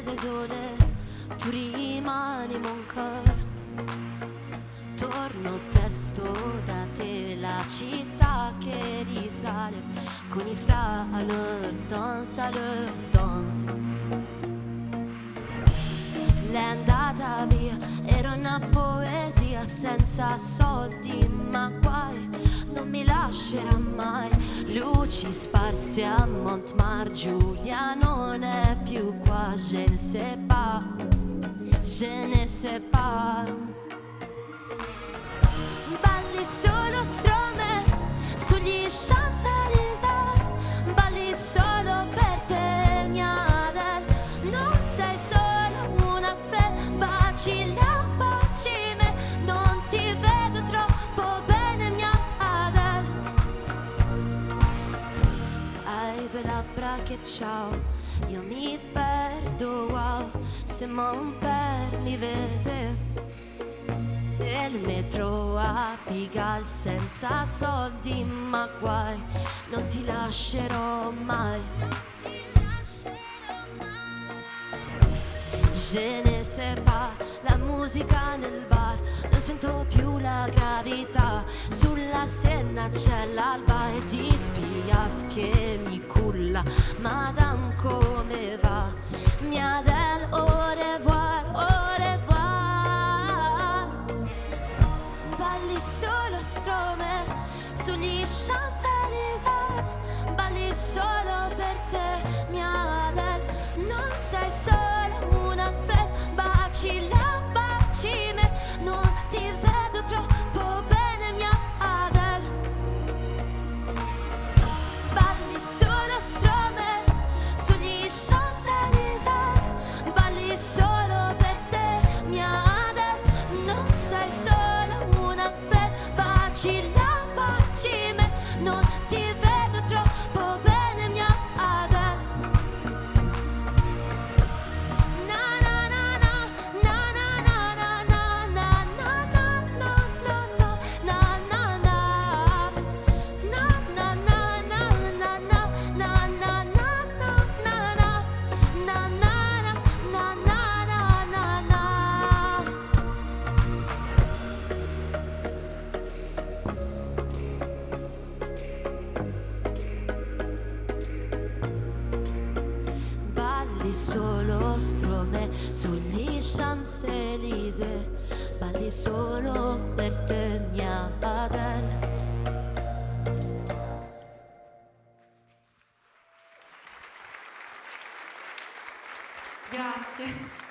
desole, tu rimani mon cor. Torno presto da te, la città che risale con i frères, danza le danse. L'è andata via, era una poesia senza soldi, ma guai, non mi lascerà mai. Luci sparse a Montmartre, Giulia non è più qua, je ne sais pas, je ne sais pas. Balli solo strome sugli Champs-Élysées, balli solo per te, mia Adele. Non sei solo una bacilla, bacime, non ti vedo troppo bene, mia Adele. Hai due labbra che ciao, io mi perdo, wow, se mon père mi vede nel metro a Pigalle senza soldi, ma guai, non ti lascerò mai. Je ne sais pas, la musica nel bar, non sento più la gravità. Sulla Senna c'è l'alba e Edith Piaf che mi culla. Madame come va? Mia Adele, au revoir, au revoir. Balli solo strome sugli Champs-Élysées, balli solo per te, mia Adele. Non sei solo una bacilla, bacime, non ti vedo troppo bene, mia Adele. Balli solo strome sugli Champs-Élysées, balli solo per te, mia Adele. Non sei solo una bacilla, bacime, non ti vedo troppo bene, mia Adele. Balli solo strome sugli Champs-Élysées, balli solo per te, mia Adele. Grazie.